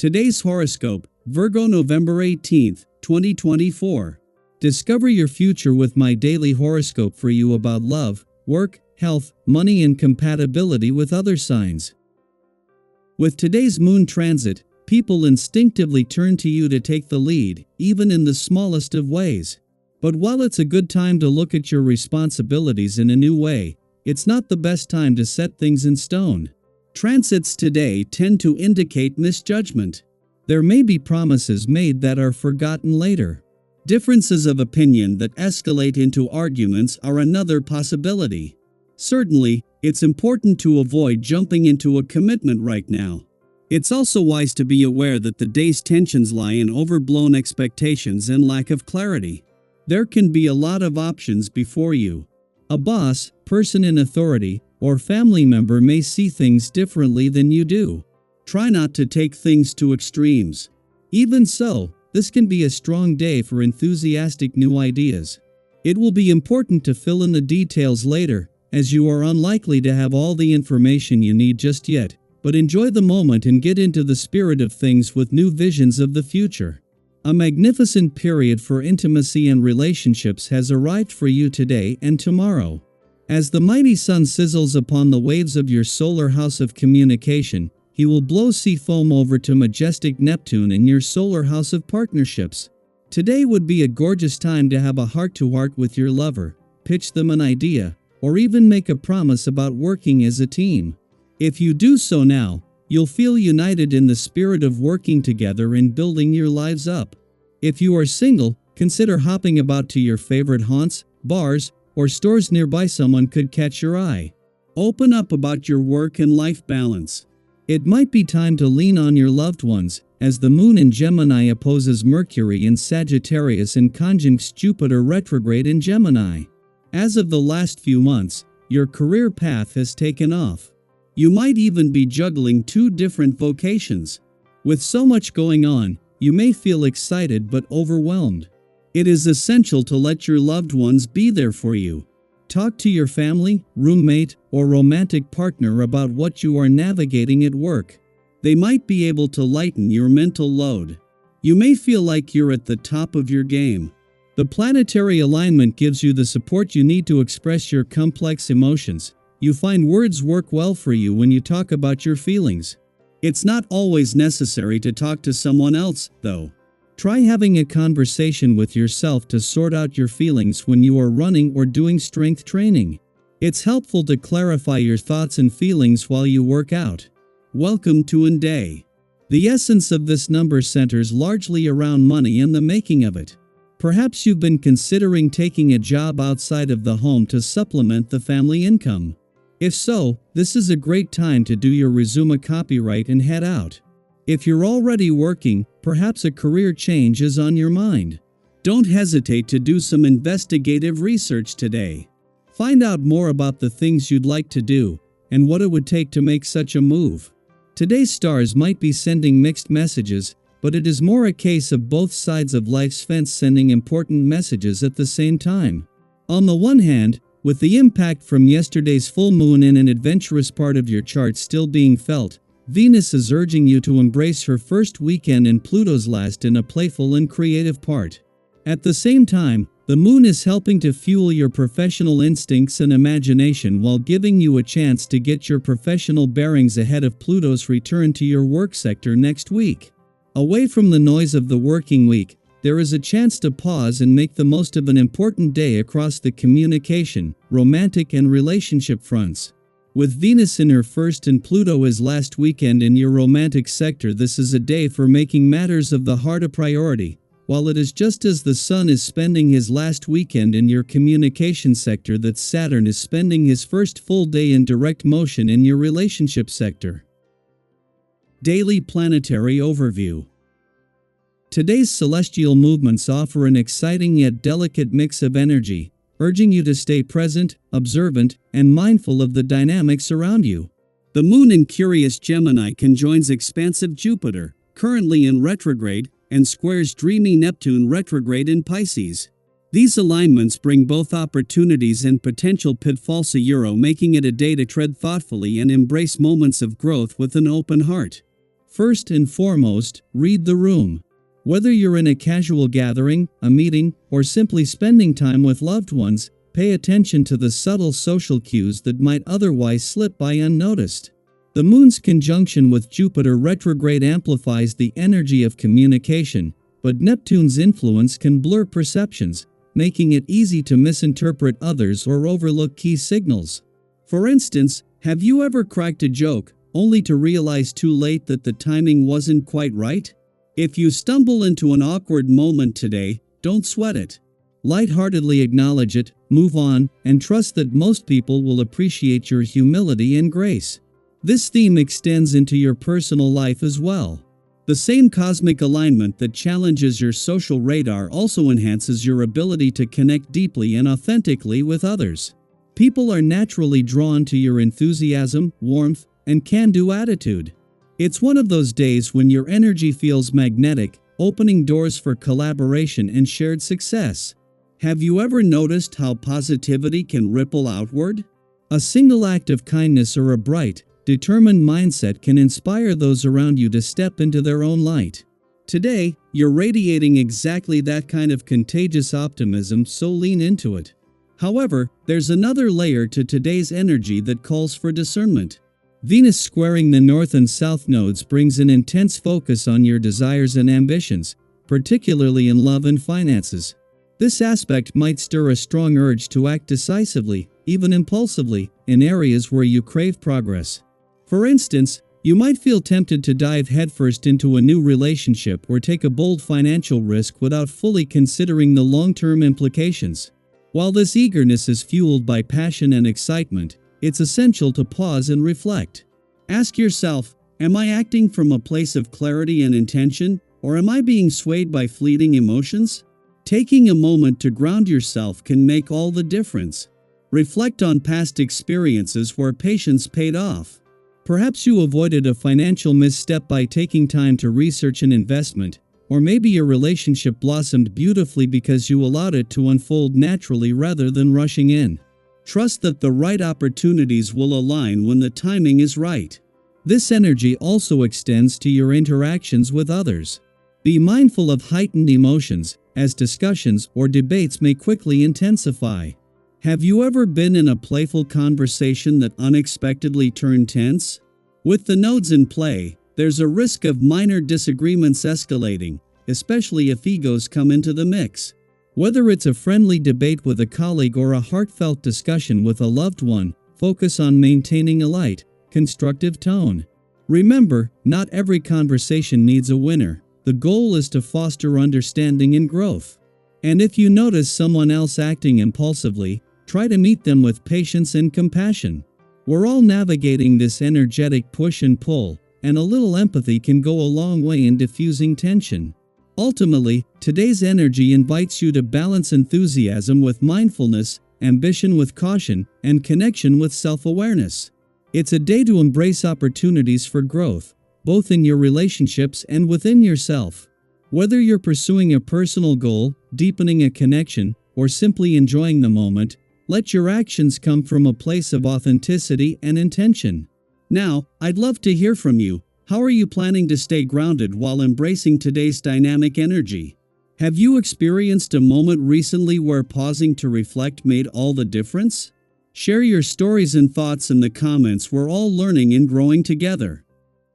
Today's horoscope, Virgo November 18th, 2024. Discover your future with my daily horoscope for you about love, work, health, money and compatibility with other signs. With today's moon transit, people instinctively turn to you to take the lead, even in the smallest of ways. But while it's a good time to look at your responsibilities in a new way, it's not the best time to set things in stone. Transits today tend to indicate misjudgment. There may be promises made that are forgotten later. Differences of opinion that escalate into arguments are another possibility. Certainly, it's important to avoid jumping into a commitment right now. It's also wise to be aware that the day's tensions lie in overblown expectations and lack of clarity. There can be a lot of options before you. A boss, person in authority, or family member may see things differently than you do. Try not to take things to extremes. Even so, this can be a strong day for enthusiastic new ideas. It will be important to fill in the details later, as you are unlikely to have all the information you need just yet, but enjoy the moment and get into the spirit of things with new visions of the future. A magnificent period for intimacy and relationships has arrived for you today and tomorrow. As the mighty sun sizzles upon the waves of your solar house of communication, he will blow sea foam over to majestic Neptune in your solar house of partnerships. Today would be a gorgeous time to have a heart-to-heart with your lover, pitch them an idea, or even make a promise about working as a team. If you do so now, you'll feel united in the spirit of working together and building your lives up. If you are single, consider hopping about to your favorite haunts, bars, or stores nearby. Someone could catch your eye. Open up about your work and life balance. It might be time to lean on your loved ones, as the moon in Gemini opposes Mercury in Sagittarius and conjuncts Jupiter retrograde in Gemini. As of the last few months, your career path has taken off. You might even be juggling two different vocations. With so much going on, you may feel excited but overwhelmed. It is essential to let your loved ones be there for you. Talk to your family, roommate, or romantic partner about what you are navigating at work. They might be able to lighten your mental load. You may feel like you're at the top of your game. The planetary alignment gives you the support you need to express your complex emotions. You find words work well for you when you talk about your feelings. It's not always necessary to talk to someone else, though. Try having a conversation with yourself to sort out your feelings when you are running or doing strength training. It's helpful to clarify your thoughts and feelings while you work out. Welcome to a day. The essence of this number centers largely around money and the making of it. Perhaps you've been considering taking a job outside of the home to supplement the family income. If so, this is a great time to do your resume copyright and head out. If you're already working, perhaps a career change is on your mind. Don't hesitate to do some investigative research today. Find out more about the things you'd like to do, and what it would take to make such a move. Today's stars might be sending mixed messages, but it is more a case of both sides of life's fence sending important messages at the same time. On the one hand, with the impact from yesterday's full moon in an adventurous part of your chart still being felt, Venus is urging you to embrace her first weekend and Pluto's last in a playful and creative part. At the same time, the moon is helping to fuel your professional instincts and imagination while giving you a chance to get your professional bearings ahead of Pluto's return to your work sector next week. Away from the noise of the working week, there is a chance to pause and make the most of an important day across the communication, romantic and relationship fronts. With Venus in her first and Pluto his last weekend in your romantic sector, this is a day for making matters of the heart a priority, while it is just as the Sun is spending his last weekend in your communication sector that Saturn is spending his first full day in direct motion in your relationship sector. Daily Planetary Overview. Today's celestial movements offer an exciting yet delicate mix of energy, urging you to stay present, observant, and mindful of the dynamics around you. The moon in curious Gemini conjoins expansive Jupiter, currently in retrograde, and squares dreamy Neptune retrograde in Pisces. These alignments bring both opportunities and potential pitfalls, making it a day to tread thoughtfully and embrace moments of growth with an open heart. First and foremost, read the room. Whether you're in a casual gathering, a meeting, or simply spending time with loved ones, pay attention to the subtle social cues that might otherwise slip by unnoticed. The Moon's conjunction with Jupiter retrograde amplifies the energy of communication, but Neptune's influence can blur perceptions, making it easy to misinterpret others or overlook key signals. For instance, have you ever cracked a joke, only to realize too late that the timing wasn't quite right? If you stumble into an awkward moment today, don't sweat it. Lightheartedly acknowledge it, move on, and trust that most people will appreciate your humility and grace. This theme extends into your personal life as well. The same cosmic alignment that challenges your social radar also enhances your ability to connect deeply and authentically with others. People are naturally drawn to your enthusiasm, warmth, and can-do attitude. It's one of those days when your energy feels magnetic, opening doors for collaboration and shared success. Have you ever noticed how positivity can ripple outward? A single act of kindness or a bright, determined mindset can inspire those around you to step into their own light. Today, you're radiating exactly that kind of contagious optimism, so lean into it. However, there's another layer to today's energy that calls for discernment. Venus squaring the North and South nodes brings an intense focus on your desires and ambitions, particularly in love and finances. This aspect might stir a strong urge to act decisively, even impulsively, in areas where you crave progress. For instance, you might feel tempted to dive headfirst into a new relationship or take a bold financial risk without fully considering the long-term implications. While this eagerness is fueled by passion and excitement, it's essential to pause and reflect. Ask yourself, am I acting from a place of clarity and intention, or am I being swayed by fleeting emotions? Taking a moment to ground yourself can make all the difference. Reflect on past experiences where patience paid off. Perhaps you avoided a financial misstep by taking time to research an investment, or maybe your relationship blossomed beautifully because you allowed it to unfold naturally rather than rushing in. Trust that the right opportunities will align when the timing is right. This energy also extends to your interactions with others. Be mindful of heightened emotions, as discussions or debates may quickly intensify. Have you ever been in a playful conversation that unexpectedly turned tense? With the nodes in play, there's a risk of minor disagreements escalating, especially if egos come into the mix. Whether it's a friendly debate with a colleague or a heartfelt discussion with a loved one, focus on maintaining a light, constructive tone. Remember, not every conversation needs a winner. The goal is to foster understanding and growth. And if you notice someone else acting impulsively, try to meet them with patience and compassion. We're all navigating this energetic push and pull, and a little empathy can go a long way in diffusing tension. Ultimately, today's energy invites you to balance enthusiasm with mindfulness, ambition with caution, and connection with self-awareness. It's a day to embrace opportunities for growth, both in your relationships and within yourself. Whether you're pursuing a personal goal, deepening a connection, or simply enjoying the moment, let your actions come from a place of authenticity and intention. Now, I'd love to hear from you. How are you planning to stay grounded while embracing today's dynamic energy? Have you experienced a moment recently where pausing to reflect made all the difference? Share your stories and thoughts in the comments. We're all learning and growing together.